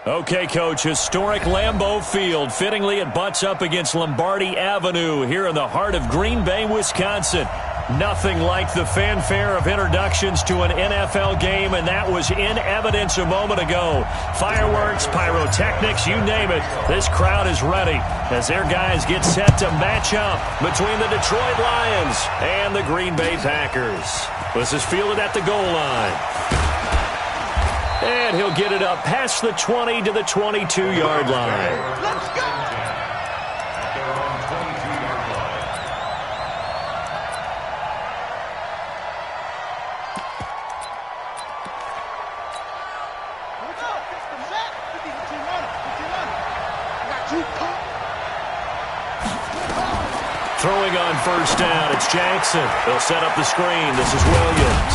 Okay, Coach, historic Lambeau Field. Fittingly, it butts up against Lombardi Avenue here in the heart of Green Bay, Wisconsin. Nothing like the fanfare of introductions to an NFL game, and that was in evidence a moment ago. Fireworks, pyrotechnics, you name it. This crowd is ready as their guys get set to match up between the Detroit Lions and the Green Bay Packers. This is fielded at the goal line. And he'll get it up past the 20 to the 22-yard line. Let's go! Throwing on first down, it's Jackson. They'll set up the screen. This is Williams.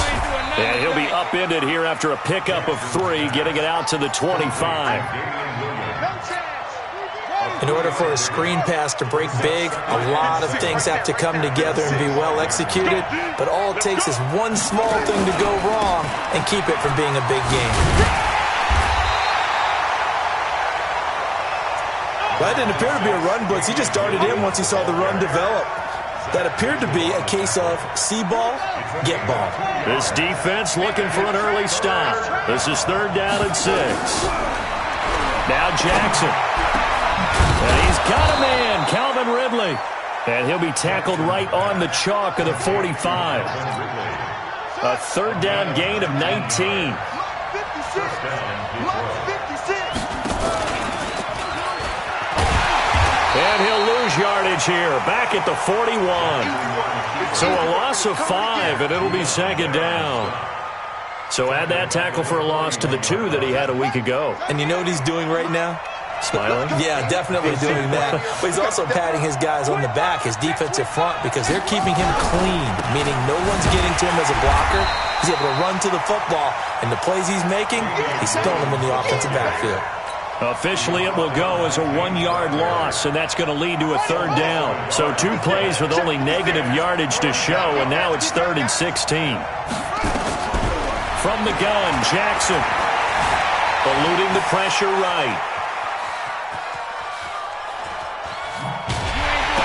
And he'll be upended here after a pickup of 3, getting it out to the 25. In order for a screen pass to break big, a lot of things have to come together and be well executed. But all it takes is one small thing to go wrong and keep it from being a big game. That didn't appear to be a run blitz. He just darted in once he saw the run develop. That appeared to be a case of see ball, get ball. This defense looking for an early stop. This is 3rd down and 6. Now Jackson. And he's got a man, Calvin Ridley. And he'll be tackled right on the chalk of the 45. A 3rd down gain of 19. And he'll lose yardage here, back at the 41. So a loss of 5, and it'll be 2nd down. So add that tackle for a loss to the 2 that he had a week ago. And you know what he's doing right now? Smiling? Yeah, definitely doing that. But he's also patting his guys on the back, his defensive front, because they're keeping him clean, meaning no one's getting to him as a blocker. He's able to run to the football, and the plays he's making, he's throwing them in the offensive backfield. Officially, it will go as a 1-yard loss, and that's going to lead to a 3rd down. So 2 plays with only negative yardage to show, and now it's 3rd and 16. From the gun, Jackson. Eluding the pressure right.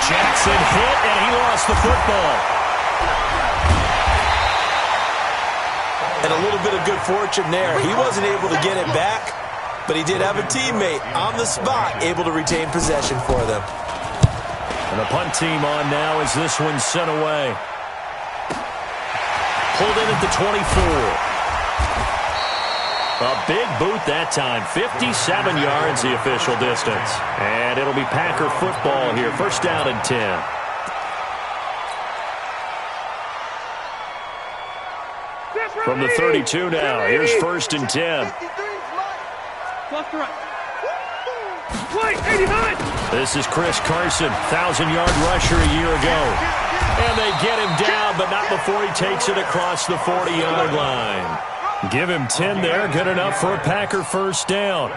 Jackson hit, and he lost the football. And a little bit of good fortune there. He wasn't able to get it back, but he did have a teammate on the spot able to retain possession for them. And the punt team on now as this one's sent away. Pulled in at the 24. A big boot that time. 57 yards the official distance. And it'll be Packer football here. 1st down and 10. From the 32 now. Here's 1st and 10. This is Chris Carson, 1,000-yard rusher a year ago. And they get him down, but not before he takes it across the 40-yard line. Give him 10 there, good enough for a Packer 1st down.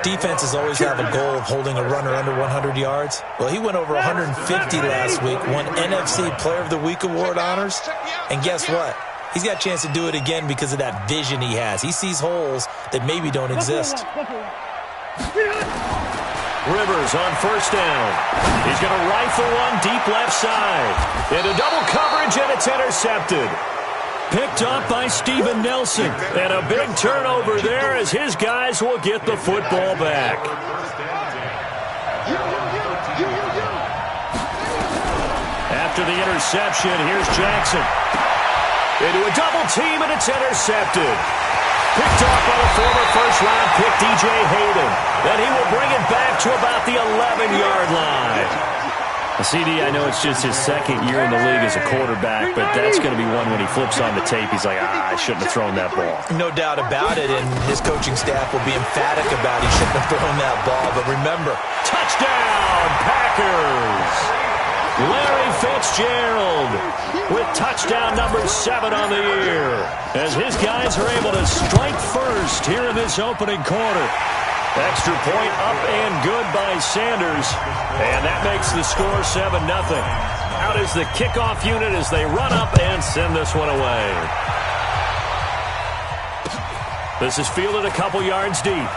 Defenses always have a goal of holding a runner under 100 yards. Well, he went over 150 last week, won NFC Player of the Week award honors. And guess what? He's got a chance to do it again because of that vision he has. He sees holes that maybe don't exist. Rivers on 1st down. He's going to rifle one deep left side. Into double coverage, and it's intercepted. Picked up by Steven Nelson. And a big turnover there as his guys will get the football back. After the interception, here's Jackson. Into a double team, and it's intercepted. Picked off by the former 1st-round pick, DJ Hayden. And he will bring it back to about the 11-yard line. CD, I know it's just his 2nd year in the league as a quarterback, but that's going to be one when he flips on the tape, he's like, I shouldn't have thrown that ball. No doubt about it, and his coaching staff will be emphatic about he shouldn't have thrown that ball. But remember, touchdown, Packers! Larry Fitzgerald with touchdown number 7 on the year as his guys are able to strike first here in this opening quarter. Extra point up and good by Sanders, and that makes the score 7-0. Out is the kickoff unit as they run up and send this one away. This is fielded a couple yards deep.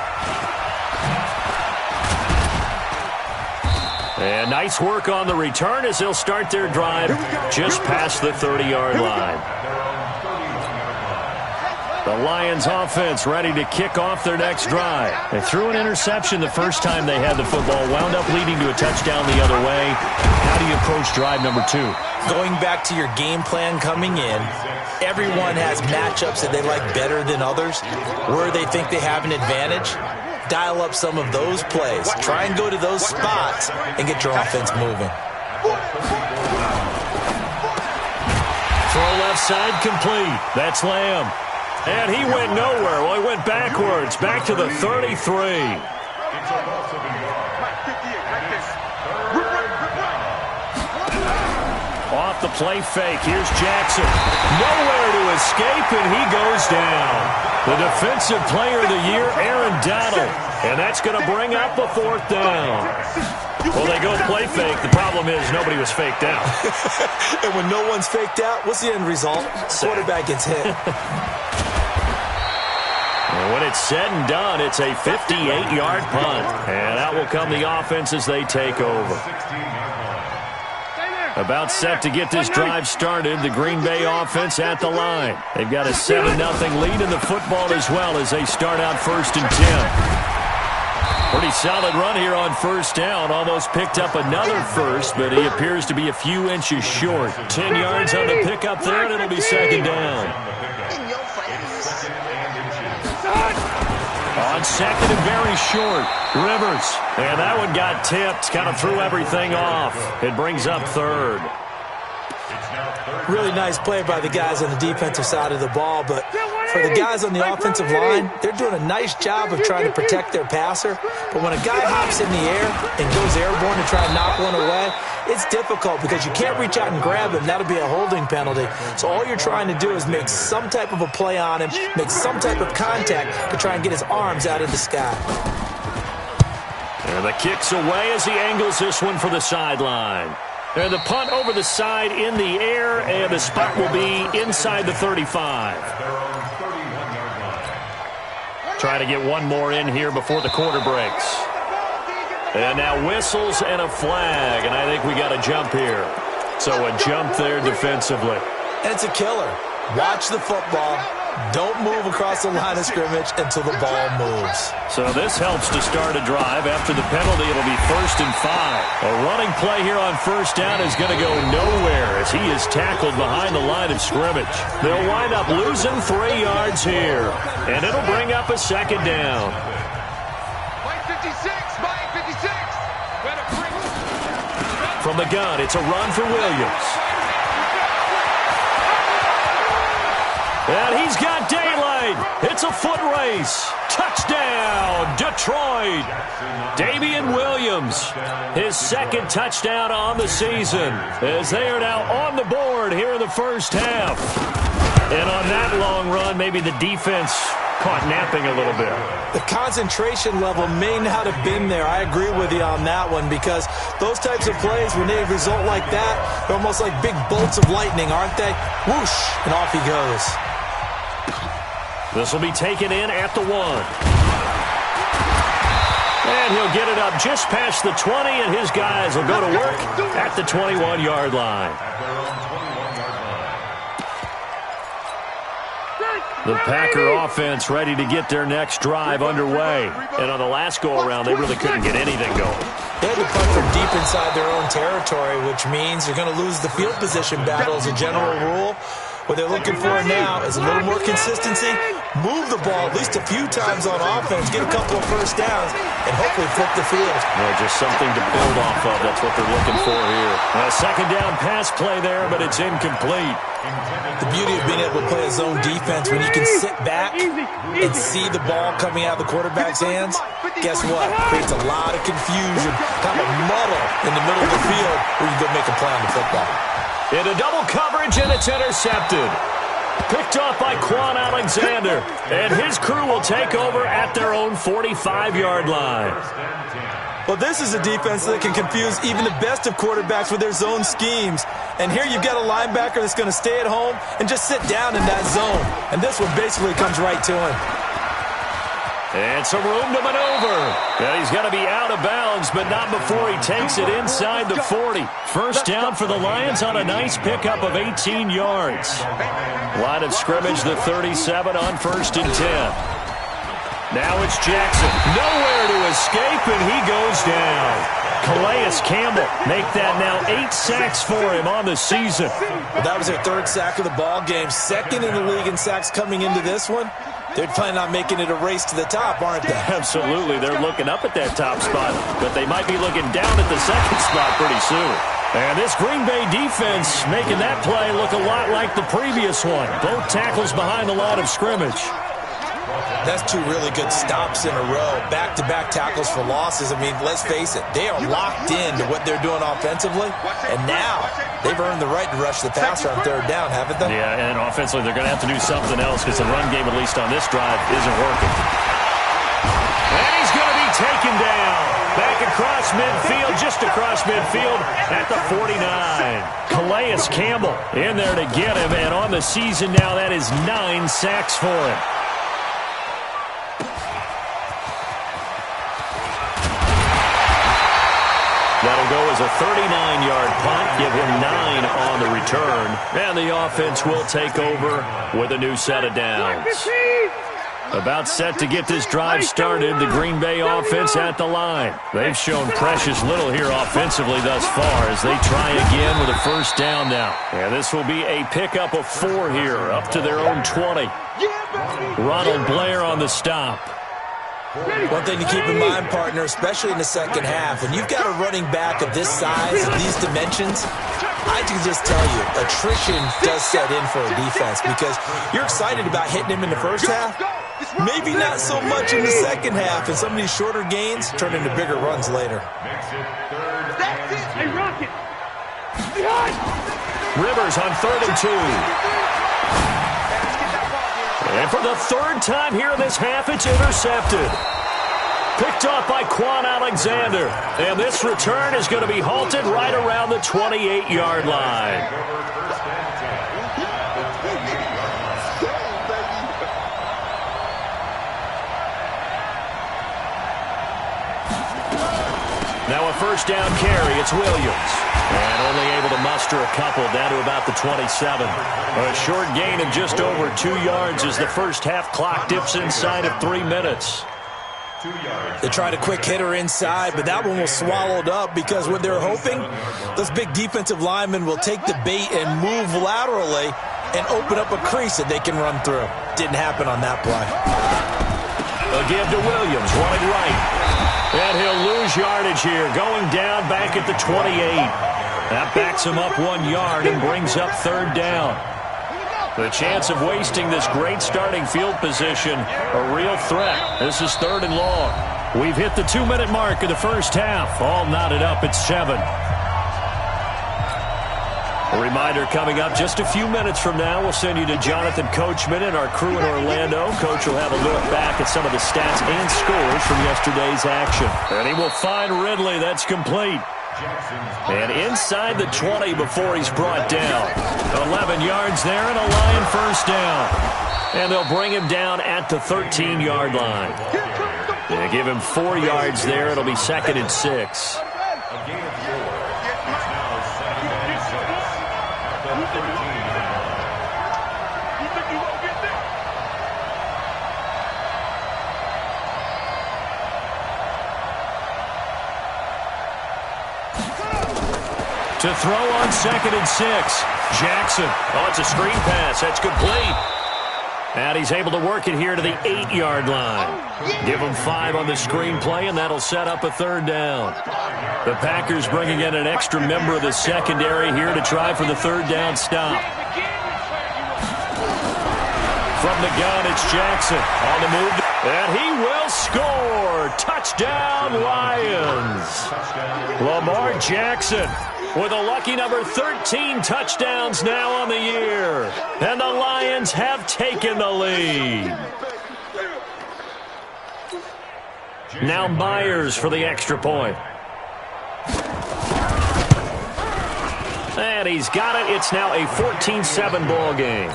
And nice work on the return as they'll start their drive just past the 30-yard line. The Lions offense ready to kick off their next drive. They threw an interception the first time they had the football, wound up leading to a touchdown the other way. How do you approach drive number 2? Going back to your game plan coming in, everyone has matchups that they like better than others, where they think they have an advantage. Dial up some of those plays. Try and go to those spots and get your offense moving. Throw left side complete. That's Lamb. And he went nowhere. Well, he went backwards, back to the 33. Off the play fake. Here's Jackson. Nowhere to escape, and he goes down. The Defensive Player of the Year, Aaron Donald. And that's going to bring up a 4th down. Well, they go play fake. The problem is nobody was faked out. And when no one's faked out, what's the end result? Quarterback gets hit. And when it's said and done, it's a 58-yard punt. And out will come the offense as they take over. About set to get this drive started, the Green Bay offense at the line. They've got a 7-0 lead in the football as well as they start out 1st and 10. Pretty solid run here on 1st down. Almost picked up another first, but he appears to be a few inches short. 10 yards on the pickup there, and it'll be 2nd down. On 2nd and very short, Rivers. And that one got tipped, kind of threw everything off. It brings up 3rd. Really nice play by the guys on the defensive side of the ball, but for the guys on the offensive line, they're doing a nice job of trying to protect their passer. But when a guy hops in the air and goes airborne to try and knock one away, it's difficult because you can't reach out and grab him. That'll be a holding penalty. So all you're trying to do is make some type of a play on him, make some type of contact to try and get his arms out of the sky. And the kick's away as he angles this one for the sideline. And the punt over the side in the air, and the spot will be inside the 35. Trying to get one more in here before the quarter breaks. And now whistles and a flag, and I think we got a jump here. So a jump there defensively. And it's a killer. Watch the football. Don't move across the line of scrimmage until the ball moves. So this helps to start a drive. After the penalty, it'll be 1st and 5. A running play here on 1st down is going to go nowhere as he is tackled behind the line of scrimmage. They'll wind up losing 3 yards here, and it'll bring up a 2nd down. From the gun, it's a run for Williams. And he's got daylight. It's a foot race. Touchdown, Detroit. Damian Williams, his 2nd touchdown on the season, as they are now on the board here in the 1st half. And on that long run, maybe the defense caught napping a little bit. The concentration level may not have been there. I agree with you on that one, because those types of plays, when they result like that, they're almost like big bolts of lightning, aren't they? Whoosh, and off he goes. This will be taken in at the 1. And he'll get it up just past the 20, and his guys will go to work at the 21-yard line. The Packer offense ready to get their next drive underway. And on the last go-around, they really couldn't get anything going. They had to punt from deep inside their own territory, which means they're going to lose the field position battle as a general rule. What they're looking for now is a little more consistency, move the ball at least a few times on offense, get a couple of 1st downs, and hopefully flip the field. Well, just something to build off of. That's what they're looking for here. A 2nd down pass play there, but it's incomplete. The beauty of being able to play a zone defense when you can sit back and see the ball coming out of the quarterback's hands, guess what? It creates a lot of confusion, kind of muddle in the middle of the field where you go make a play on the football. Into double coverage, and it's intercepted. Picked off by Quan Alexander, and his crew will take over at their own 45-yard line. Well, this is a defense that can confuse even the best of quarterbacks with their zone schemes. And here you've got a linebacker that's going to stay at home and just sit down in that zone. And this one basically comes right to him. And some room to maneuver. And he's going to be out of bounds, but not before he takes it inside the 40. First down for the Lions on a nice pickup of 18 yards. Line of scrimmage, the 37 on 1st and 10. Now it's Jackson. Nowhere to escape, and he goes down. Calais Campbell make that now 8 sacks for him on the season. Well, that was their 3rd sack of the ball game. 2nd in the league in sacks coming into this one. They're planning on making it a race to the top, aren't they? Absolutely. They're looking up at that top spot, but they might be looking down at the 2nd spot pretty soon. And this Green Bay defense making that play look a lot like the previous one. Both tackles behind the line of scrimmage. That's 2 really good stops in a row. Back-to-back tackles for losses. I mean, let's face it, they are locked into what they're doing offensively. And now they've earned the right to rush the passer on 3rd down, haven't they? Yeah, and offensively they're going to have to do something else because the run game, at least on this drive, isn't working. And he's going to be taken down. Back across midfield, just across midfield at the 49. Calais Campbell in there to get him. And on the season now, that is 9 sacks for him. That'll go as a 39-yard punt, give him 9 on the return, and the offense will take over with a new set of downs. About set to get this drive started, the Green Bay offense at the line. They've shown precious little here offensively thus far as they try again with a 1st down now. And this will be a pickup of 4 here, up to their own 20. Ronald Blair on the stop. One thing to keep in mind, partner, especially in the 2nd half, when you've got a running back of this size and these dimensions, I can just tell you, attrition does set in for a defense because you're excited about hitting him in the 1st half, maybe not so much in the 2nd half, and some of these shorter gains turn into bigger runs later. Rivers on 3rd and 2. And for the 3rd time here in this half, it's intercepted. Picked off by Quan Alexander. And this return is going to be halted right around the 28-yard line. Now a 1st down carry. It's Williams. And only able to muster a couple down to about the 27. A short gain of just over 2 yards as the 1st half clock dips inside of 3 minutes. They tried a quick hitter inside, but that one was swallowed up because what they're hoping, those big defensive linemen will take the bait and move laterally and open up a crease that they can run through. Didn't happen on that play. A give to Williams, running right. And he'll lose yardage here, going down back at the 28. That backs him up 1 yard and brings up 3rd down. The chance of wasting this great starting field position, a real threat. This is 3rd and long. We've hit the 2-minute mark of the 1st half. All knotted up at 7. A reminder coming up just a few minutes from now. We'll send you to Jonathan Coachman and our crew in Orlando. Coach will have a look back at some of the stats and scores from yesterday's action. And he will find Ridley. That's complete. And inside the 20 before he's brought down. 11 yards there and a Lion 1st down. And they'll bring him down at the 13-yard line. They give him 4 yards there. It'll be 2nd and 6. To throw on 2nd and 6. Jackson. Oh, it's a screen pass. That's complete. And he's able to work it here to the 8-yard line. Give him 5 on the screenplay, and that'll set up a 3rd down. The Packers bringing in an extra member of the secondary here to try for the 3rd down stop. From the gun, it's Jackson on the move. And he will score. Touchdown, Lions. Lamar Jackson with a lucky number 13 touchdowns now on the year. And the Lions have taken the lead. Now Myers for the extra point. And he's got it. It's now a 14-7 ball game.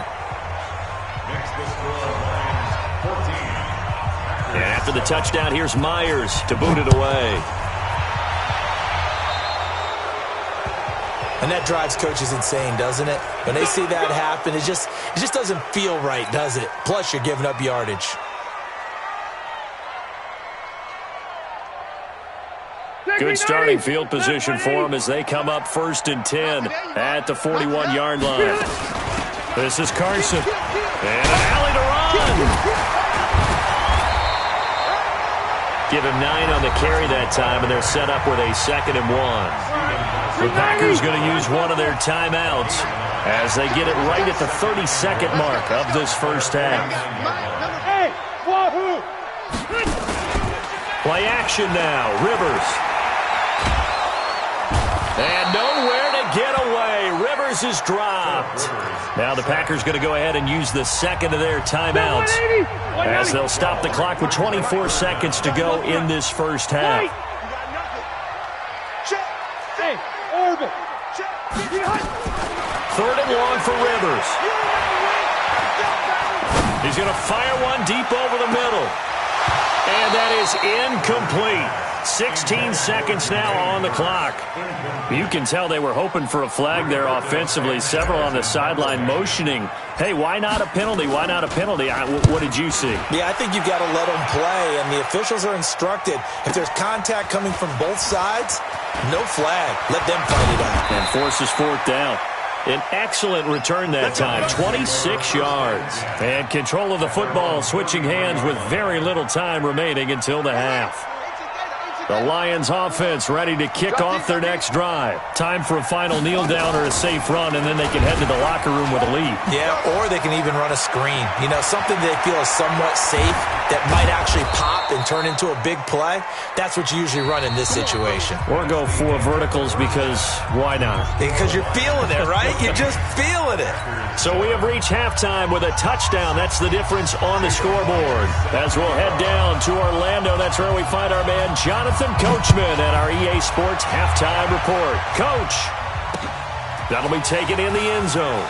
After the touchdown, here's Myers to boot it away. And that drives coaches insane, doesn't it? When they see that happen, it just doesn't feel right, does it? Plus, you're giving up yardage. Good starting field position for them as they come up 1st and 10 at the 41-yard line. This is Carson. And an alley to run. Give him 9 on the carry that time, and they're set up with a 2nd and 1. The Packers going to use one of their timeouts as they get it right at the 32nd mark of this first half. Play action now. Rivers. And nowhere to get away. Rivers is dropped. Now the Packers going to go ahead and use the second of their timeouts as they'll stop the clock with 24 seconds to go in this first half. 3rd and long for Rivers. He's going to fire one deep over the middle. And that is incomplete. 16 seconds now on the clock. You can tell they were hoping for a flag there offensively. Several on the sideline motioning, hey, why not a penalty? Why not a penalty? What did you see? Yeah, I think you've got to let them play, and the officials are instructed. If there's contact coming from both sides, no flag. Let them fight it out. And forces 4th down. An excellent return that time, 26 yards. And control of the football switching hands with very little time remaining until the half. The Lions offense ready to kick off their next drive. Time for a final kneel down or a safe run, and then they can head to the locker room with a lead. Yeah, or they can even run a screen. You know, something they feel is somewhat safe that might actually pop and turn into a big play. That's what you usually run in this situation. Or go 4 verticals because why not? Because you're feeling it, right? You're just feeling it. So we have reached halftime with a touchdown. That's the difference on the scoreboard. As we'll head down to Orlando, that's where we find our man Jonathan Coachman at our EA Sports Halftime Report. Coach, that'll be taken in the end zone.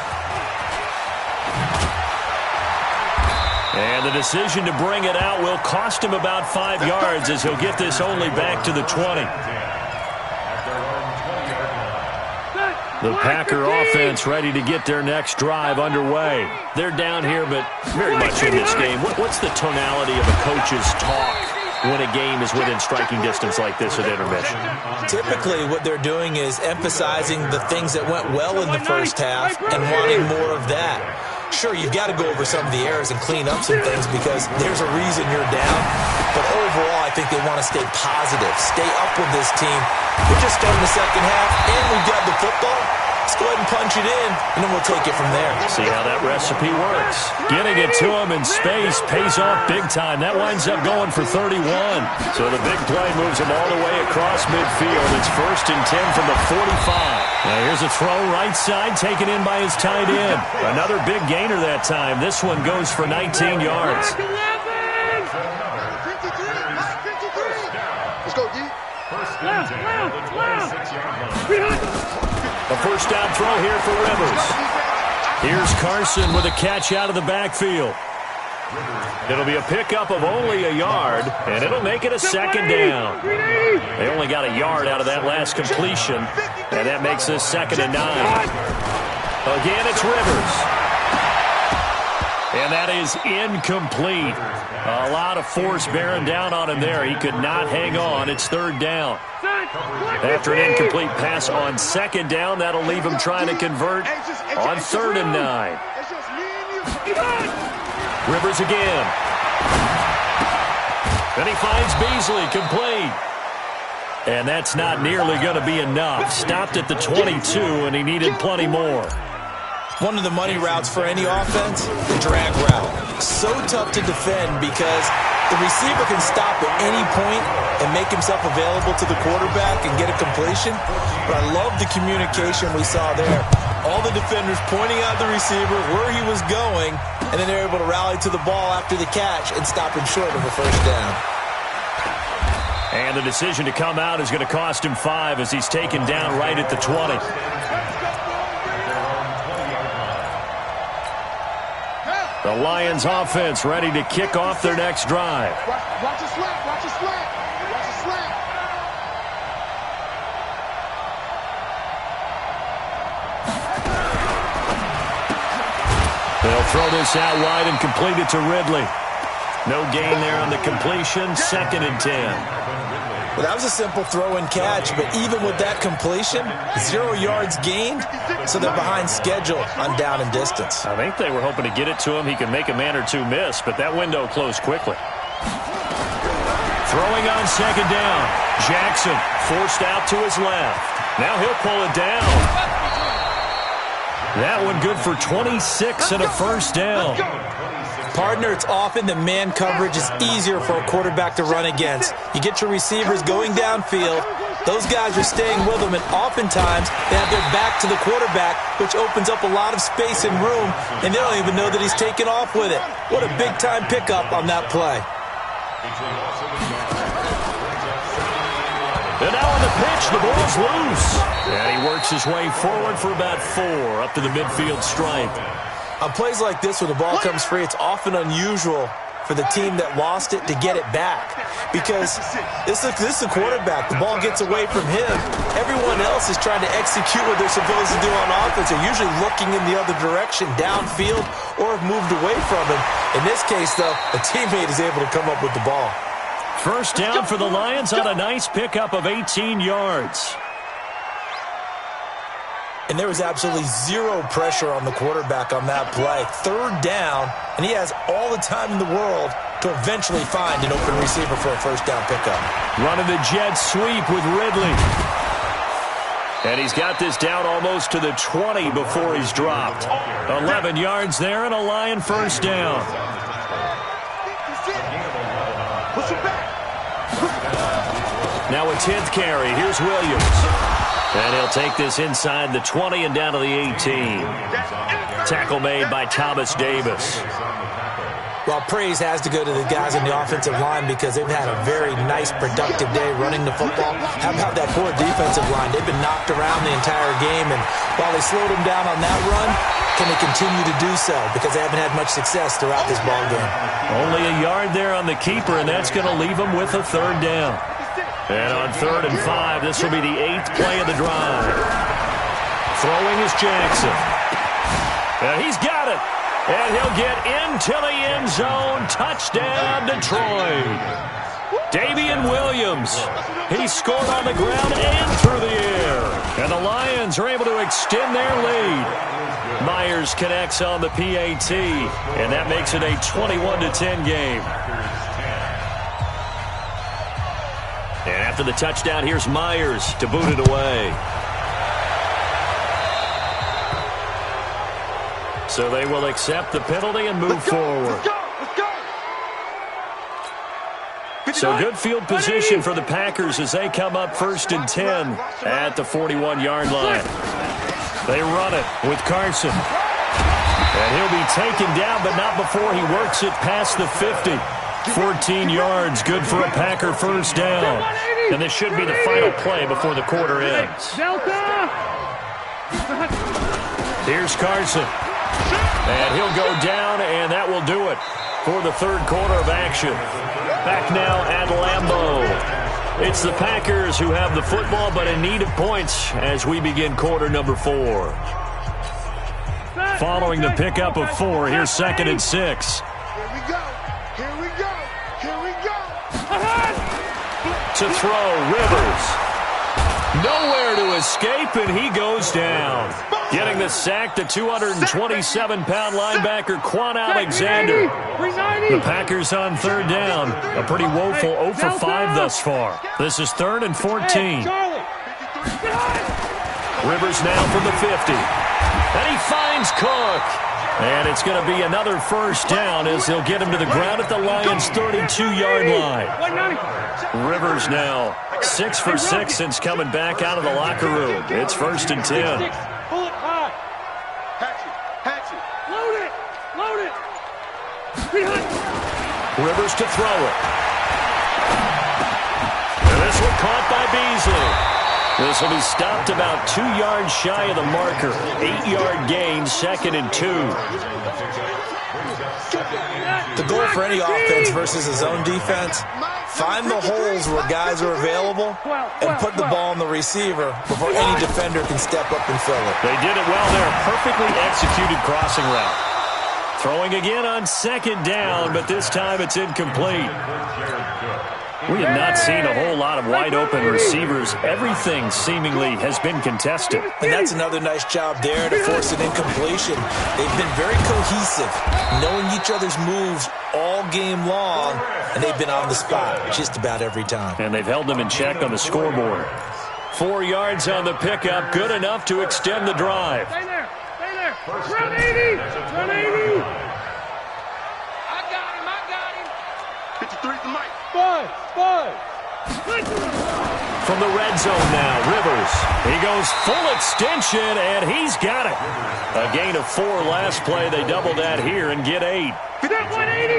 And the decision to bring it out will cost him about 5 yards as he'll get this only back to the 20. The Packer offense ready to get their next drive underway. They're down here, but very much in this game. What's the tonality of a coach's talk when a game is within striking distance like this at intermission? Typically, what they're doing is emphasizing the things that went well in the first half and wanting more of that. Sure, you've got to go over some of the errors and clean up some things because there's a reason you're down. But overall, I think they want to stay positive, stay up with this team. We're just starting the second half, and we've got the football. Let's go ahead and punch it in, and then we'll take it from there. See how that recipe works. Getting it to him in space pays off big time. That winds up going for 31. So the big play moves him all the way across midfield. It's 1st and 10 from the 45. Now here's a throw right side taken in by his tight end. Another big gainer that time. This one goes for 19 yards. Let's go, D. A first down throw here for Rivers. Here's Carson with a catch out of the backfield. It'll be a pickup of only a yard, and it'll make it a 2nd down. They only got a yard out of that last completion, and that makes this 2nd and 9. Again, it's Rivers. And that is incomplete. A lot of force bearing down on him there. He could not hang on. It's 3rd down. After an incomplete pass on 2nd down, that'll leave him trying to convert on 3rd and 9. Rivers again. Then he finds Beasley, complete. And that's not nearly going to be enough. Stopped at the 22, and he needed plenty more. One of the money routes for any offense, the drag route. So tough to defend because the receiver can stop at any point and make himself available to the quarterback and get a completion. But I love the communication we saw there. All the defenders pointing out the receiver, where he was going, and then they're able to rally to the ball after the catch and stop him short of a 1st down. And the decision to come out is going to cost him 5 as he's taken down right at the 20. The Lions offense ready to kick off their next drive. Watch a slant. Watch a slant. Watch a slant. They'll throw this out wide and complete it to Ridley. No gain there on the completion. 2nd and 10. Well, that was a simple throw and catch, but even with that completion, 0 yards gained, so they're behind schedule on down and distance. I think they were hoping to get it to him. He could make a man or two miss, but that window closed quickly. Throwing on 2nd down. Jackson forced out to his left. Now he'll pull it down. That one good for 26 and a first down. Partner, it's often that man coverage is easier for a quarterback to run against. You get your receivers going downfield. Those guys are staying with them, and oftentimes they have their back to the quarterback, which opens up a lot of space and room, and they don't even know that he's taken off with it. What a big-time pickup on that play. And now on the pitch, the ball's loose. And he works his way forward for about 4 up to the midfield stripe. On plays like this, when the ball comes free, it's often unusual for the team that lost it to get it back. Because this is a quarterback. The ball gets away from him. Everyone else is trying to execute what they're supposed to do on offense. They're usually looking in the other direction, downfield, or have moved away from him. In this case, though, a teammate is able to come up with the ball. First down for the Lions on a nice pickup of 18 yards. And there was absolutely 0 pressure on the quarterback on that play. 3rd down, and he has all the time in the world to eventually find an open receiver for a first down pickup. Running the jet sweep with Ridley. And he's got this down almost to the 20 before he's dropped. 11 yards there and a Lion first down. Now a 10th carry. Here's Williams. And he'll take this inside the 20 and down to the 18. Tackle made by Thomas Davis. Well, praise has to go to the guys on the offensive line because they've had a very nice, productive day running the football. How about that poor defensive line? They've been knocked around the entire game, and while they slowed them down on that run, can they continue to do so? Because they haven't had much success throughout this ball game. Only a yard there on the keeper, and that's going to leave them with a 3rd down. And on 3rd and 5, this will be the 8th play of the drive. Throwing is Jackson. And he's got it. And he'll get into the end zone. Touchdown, Detroit. Damian Williams. He scored on the ground and through the air. And the Lions are able to extend their lead. Myers connects on the PAT. And that makes it a 21-10 game. And after the touchdown, here's Myers to boot it away. So they will accept the penalty and move forward. Let's go. So good field position for the Packers as they come up 1st and 10 at the 41-yard line. They run it with Carson. And he'll be taken down, but not before he works it past the 50. 14 yards, good for a Packer first down. And this should be the final play before the quarter ends. Here's Carson. And he'll go down, and that will do it for the 3rd quarter of action. Back now at Lambeau. It's the Packers who have the football, but in need of points as we begin quarter number 4. Following the pickup of 4, here's 2nd and 6. Here we go. Here we go. Here we go. To throw, Rivers. Nowhere to escape, and he goes down. Getting the sack, the 227-pound linebacker, Quan Alexander. The Packers on 3rd down. A pretty woeful 0 for 5 thus far. This is 3rd and 14. Rivers now from the 50. And he finds Cook. And it's going to be another first down as they'll get him to the ground at the Lions' 32-yard line. Rivers now 6 for 6 since coming back out of the locker room. It's 1st and 10. Rivers to throw it. And this one caught by Beasley. This will be stopped about 2 yards shy of the marker. 8-yard gain, 2nd and 2. The goal for any offense versus his own defense, find the holes where guys are available and put the ball on the receiver before any defender can step up and fill it. They did it well there. Perfectly executed crossing route. Throwing again on second down, but this time it's incomplete. We have not seen a whole lot of wide-open receivers. Everything seemingly has been contested. And that's another nice job there to force an incompletion. They've been very cohesive, knowing each other's moves all game long, and they've been on the spot just about every time. And they've held them in check on the scoreboard. 4 yards on the pickup, good enough to extend the drive. Stay there. Stay there. Run 80. Run 80. I got him. 53 to Mike. 5. From the red zone now, Rivers. He goes full extension, and he's got it. A gain of 4 last play. They double that here and get 8.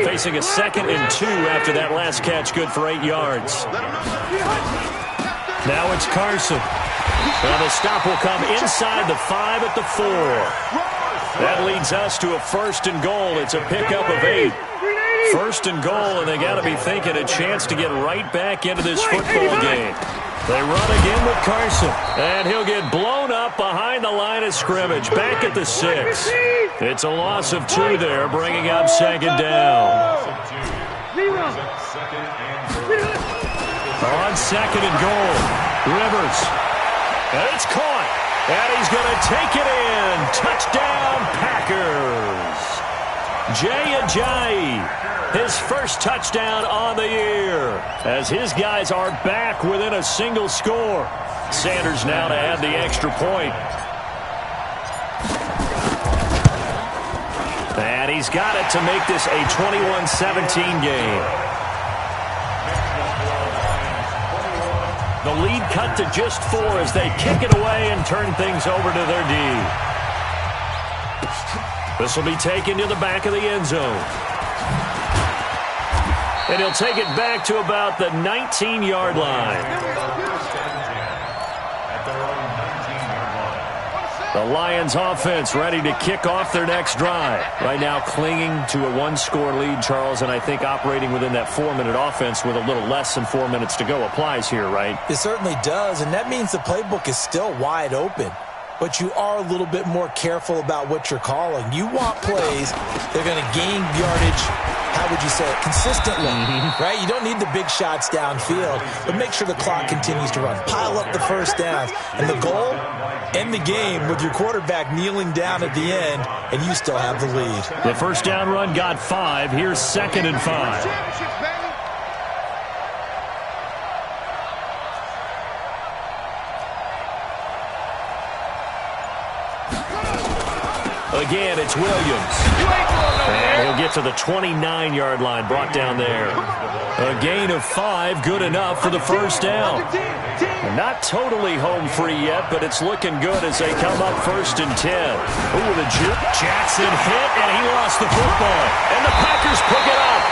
Facing a 2nd and 2 after that last catch, good for 8 yards. Now it's Carson. And the stop will come inside the 5 at the 4. That leads us to a 1st and goal. It's a pickup of 8. 1st and goal, and they got to be thinking a chance to get right back into this football game. They run again with Carson, and he'll get blown up behind the line of scrimmage, back at the 6. It's a loss of 2 there, bringing up 2nd down. On 2nd and goal, Rivers. And it's caught, and he's going to take it in. Touchdown, Packers. Jay Ajayi. His first touchdown on the year as his guys are back within a single score. Sanders now to add the extra point. And he's got it to make this a 21-17 game. The lead cut to just 4 as they kick it away and turn things over to their D. This will be taken to the back of the end zone. And he'll take it back to about the 19-yard line. The Lions offense ready to kick off their next drive. Right now clinging to a 1-score lead, Charles, and I think operating within that 4-minute offense with a little less than 4 minutes to go applies here, right? It certainly does, and that means the playbook is still wide open. But you are a little bit more careful about what you're calling. You want plays that are going to gain yardage, how would you say it, consistently, right? You don't need the big shots downfield, but make sure the clock continues to run. Pile up the first downs. And the goal, end the game with your quarterback kneeling down at the end, and you still have the lead. The first down run got 5. Here's 2nd and 5. Again, it's Williams. And he'll get to the 29-yard line, brought down there. A gain of 5, good enough for the first down. Not totally home free yet, but it's looking good as they come up 1st and 10. Ooh, the juke. Jackson hit, and he lost the football. And the Packers pick it up.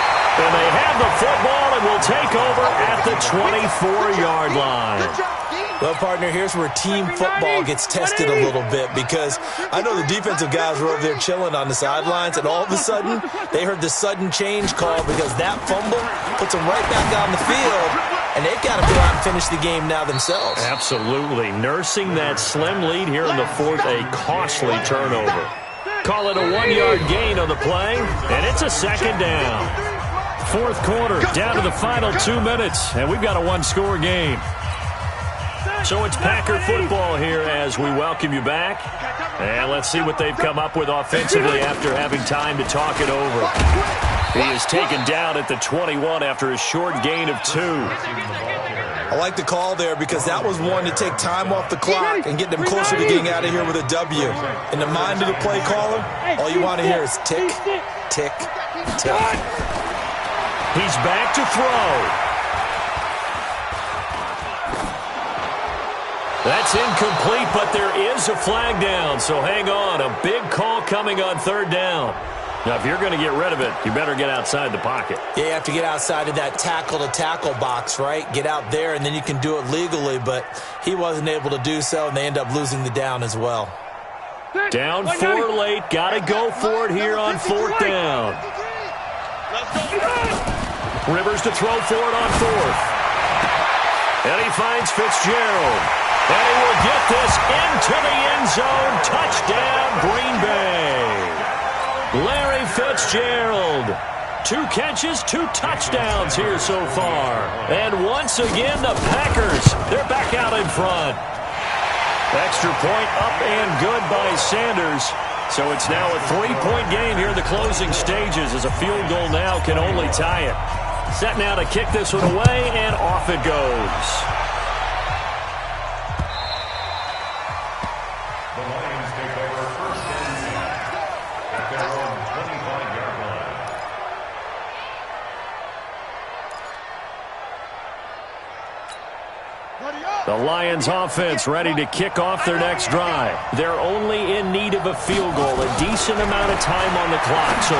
And they have the football and will take over at the 24-yard line. Well, partner, here's where team football gets tested a little bit because I know the defensive guys were over there chilling on the sidelines, and all of a sudden they heard the sudden change call because that fumble puts them right back on the field, and they've got to go out and finish the game now themselves. Absolutely. Nursing that slim lead here in the 4th, a costly turnover. Call it a 1-yard gain on the play, and it's a 2nd down. 4th quarter, down to the final 2 minutes, and we've got a 1-score game. So it's Packer football here as we welcome you back. And let's see what they've come up with offensively after having time to talk it over. He is taken down at the 21 after a short gain of 2. I like the call there because that was one to take time off the clock and get them closer to getting out of here with a W. In the mind of the play caller, all you want to hear is tick, tick, tick. He's back to throw. That's incomplete, but there is a flag down, so hang on. A big call coming on 3rd down. Now, if you're going to get rid of it, you better get outside the pocket. Yeah, you have to get outside of that tackle-to-tackle box, right? Get out there, and then you can do it legally, but he wasn't able to do so, and they end up losing the down as well. Down 4 late. Got to go for it here on 4th down. Rivers to throw for it on 4th. And he finds Fitzgerald. And he will get this into the end zone. Touchdown, Green Bay. Larry Fitzgerald. 2 catches, 2 touchdowns here so far. And once again, the Packers, they're back out in front. Extra point up and good by Sanders. So it's now a 3-point game here in the closing stages as a field goal now can only tie it. Set now to kick this one away, and off it goes. The Lions take over first and 10 at their own 25-yard line. The Lions offense ready to kick off their next drive. They're only in need of a field goal, a decent amount of time on the clock. So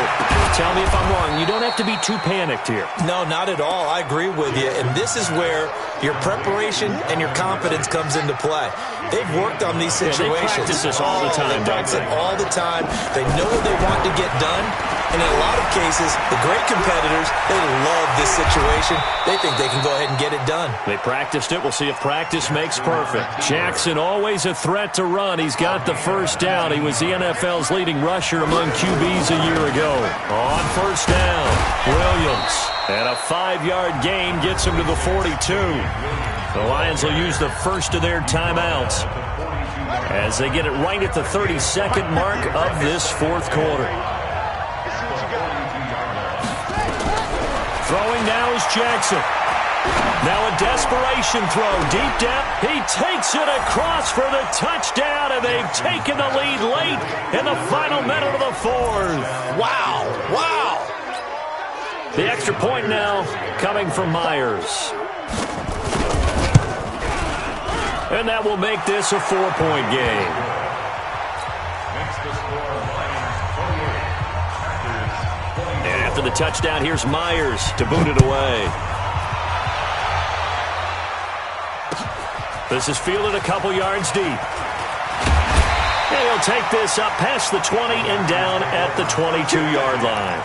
tell me if I'm wrong. You don't have to be too panicked here. No, not at all. I agree with you. And this is where your preparation and your confidence comes into play. They've worked on these situations. They practice this all the time. They practice it all the time. They know what they want to get done. And in a lot of cases, the great competitors, they love this situation. They think they can go ahead and get it done. They practiced it. We'll see if practice makes perfect. Jackson, always a threat to run. He's got the first down. He was the NFL's leading rusher among QBs a year ago. On first down, Williams. And a 5-yard gain gets him to the 42. The Lions will use the first of their timeouts as they get it right at the 32nd mark of this 4th quarter. Throwing now is Jackson. Now a desperation throw. Deep down. He takes it across for the touchdown, and they've taken the lead late in the final minute of the 4th. Wow. Wow. The extra point now coming from Myers. And that will make this a 4-point game. Makes the score Lions 28. And after the touchdown, here's Myers to boot it away. This is fielded a couple yards deep. And he'll take this up past the 20 and down at the 22-yard line.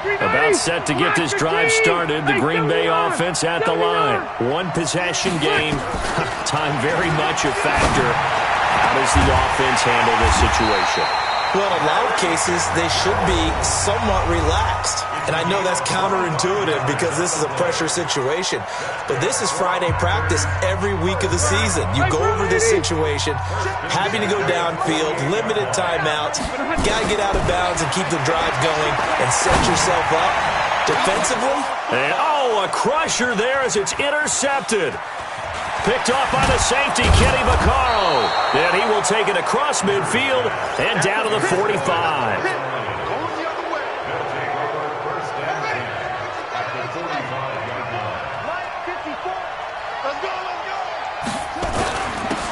About set to get this drive started. The Green Bay offense at the line. 1 possession game. Time very much a factor. How does the offense handle this situation? Well, in a lot of cases, they should be somewhat relaxed. And I know that's counterintuitive because this is a pressure situation. But this is Friday practice every week of the season. You go over this situation, having to go downfield, limited timeouts. Got to get out of bounds and keep the drive going and set yourself up defensively. And, a crusher there as it's intercepted. Picked off by the safety, Kenny Vaccaro. And he will take it across midfield and down to the 45.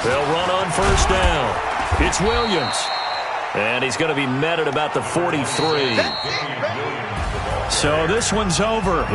They'll run on first down. It's Williams. And he's going to be met at about the 43. So this one's over.